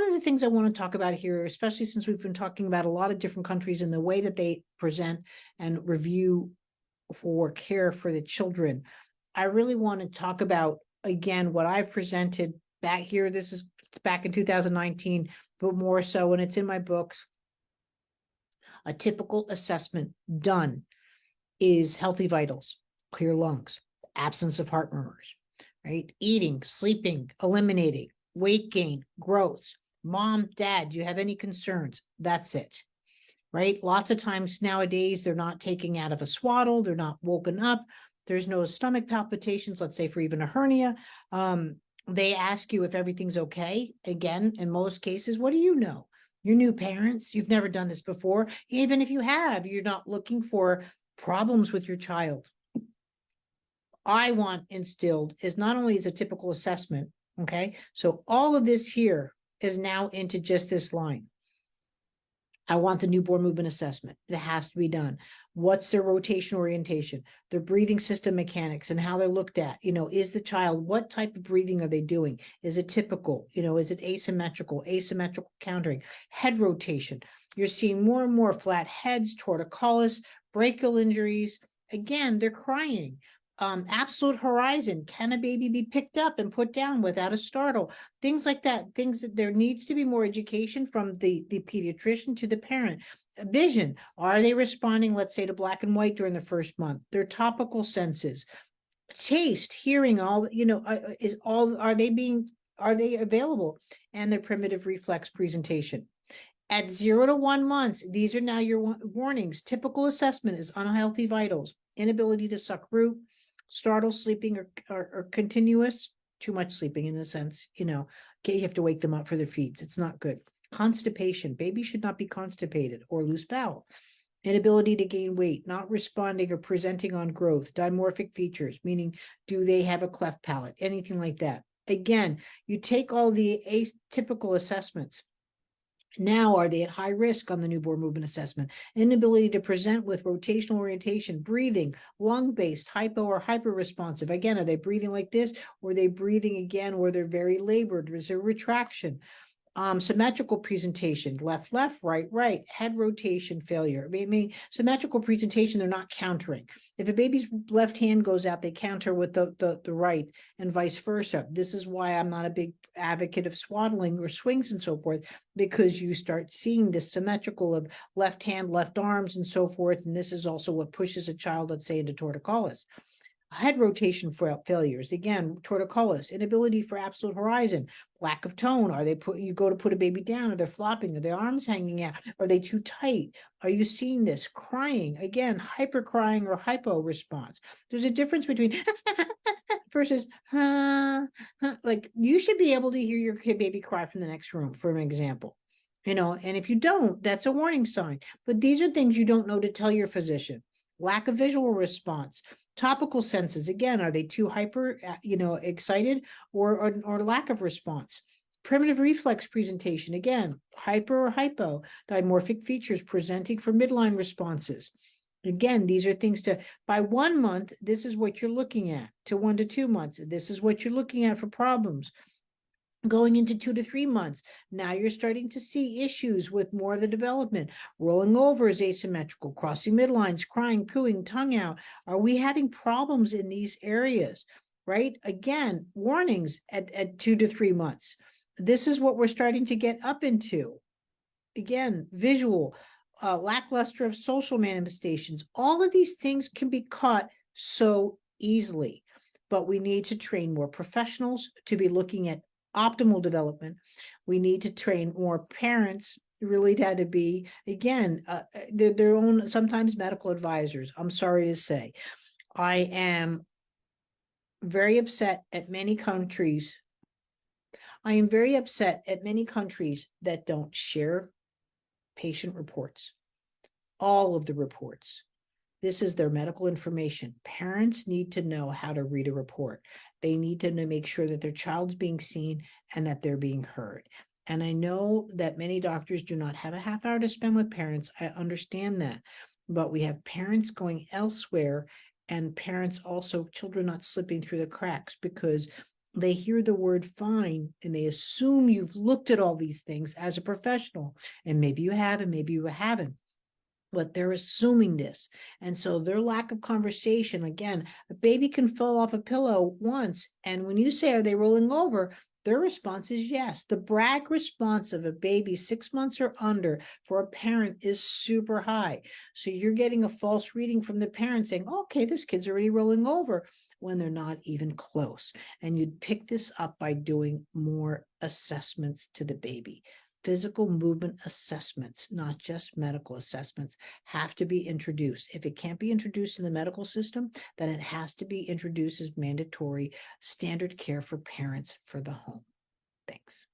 of the things I want to talk about here, especially since we've been talking about a lot of different countries and the way that they present and review for care for the children, I really want to talk about, again, what I've presented back here. This is back in 2019, but more so, and it's in my books. A typical assessment done is healthy vitals, clear lungs, absence of heart murmurs, right? Eating, sleeping, eliminating, weight gain, growth. Mom, dad, do you have any concerns? That's it, right? Lots of times nowadays, they're not taking out of a swaddle, they're not woken up, there's no stomach palpitations, let's say for even a hernia. They ask you if everything's okay. Again, in most cases, what do you know? You're new parents, you've never done this before. Even if you have, you're not looking for problems with your child. I want instilled is not only is a typical assessment, okay? So all of this here is now into just this line. I want the newborn movement assessment. It has to be done. What's their rotation orientation, their breathing system mechanics and how they're looked at? Is the child, what type of breathing are they doing? Is it typical? Is it asymmetrical countering, head rotation? You're seeing more and more flat heads, torticollis, brachial injuries. Again, they're crying. Absolute horizon. Can a baby be picked up and put down without a startle? Things like that. Things that there needs to be more education from the pediatrician to the parent. Vision. Are they responding, let's say, to black and white during the first month? Their topical senses. Taste, hearing, all, are they available? And their primitive reflex presentation. At 0 to 1 months, these are now your warnings. Typical assessment is unhealthy vitals, inability to suck root, startle, sleeping, or continuous, too much sleeping in a sense, you have to wake them up for their feeds. It's not good. Constipation, baby should not be constipated or loose bowel. Inability to gain weight, not responding or presenting on growth, dimorphic features, meaning do they have a cleft palate, anything like that. Again, you take all the atypical assessments. Now, are they at high risk on the newborn movement assessment? Inability to present with rotational orientation, breathing, lung-based, hypo or hyper-responsive. Again, are they breathing like this? Or are they breathing again where they're very labored? Is there retraction? Symmetrical presentation, left, right, head rotation failure. I mean, symmetrical presentation, they're not countering. If a baby's left hand goes out, they counter with the right and vice versa. This is why I'm not a big advocate of swaddling or swings and so forth, because you start seeing this symmetrical of left hand, left arms and so forth. And this is also what pushes a child, let's say, into torticollis. Head rotation failures, again, torticollis, inability for absolute horizon, lack of tone. Are they you go to put a baby down, are they flopping? Are their arms hanging out? Are they too tight? Are you seeing this? Crying, again, hyper crying or hypo response. There's a difference between versus like you should be able to hear your baby cry from the next room, for an example. And if you don't, that's a warning sign. But these are things you don't know to tell your physician. Lack of visual response, topical senses. Again, are they too hyper, excited or lack of response? Primitive reflex presentation. Again, hyper or hypo. Dimorphic features presenting for midline responses. Again, these are things by 1 month, this is what you're looking at. To 1 to 2 months, this is what you're looking at for problems. Going into 2 to 3 months, now you're starting to see issues with more of the development. Rolling over is asymmetrical, crossing midlines, crying, cooing, tongue out. Are we having problems in these areas, right? Again, warnings at 2 to 3 months. This is what we're starting to get up into. Again, visual, lackluster of social manifestations. All of these things can be caught so easily, but we need to train more professionals to be looking at optimal development. We need to train more parents really had to be, again, their own, sometimes medical advisors. I'm sorry to say. I am very upset at many countries. I am very upset at many countries that don't share patient reports, all of the reports. This is their medical information. Parents need to know how to read a report. They need to make sure that their child's being seen and that they're being heard. And I know that many doctors do not have a half hour to spend with parents. I understand that. But we have parents going elsewhere and parents also, children not slipping through the cracks because they hear the word fine and they assume you've looked at all these things as a professional. And maybe you have, and maybe you haven't. But they're assuming this. And so their lack of conversation, again, a baby can fall off a pillow once. And when you say, are they rolling over? Their response is yes. The brag response of a baby 6 months or under for a parent is super high. So you're getting a false reading from the parent saying, okay, this kid's already rolling over, when they're not even close. And you'd pick this up by doing more assessments to the baby. Physical movement assessments, not just medical assessments, have to be introduced. If it can't be introduced in the medical system, then it has to be introduced as mandatory standard care for parents for the home. Thanks.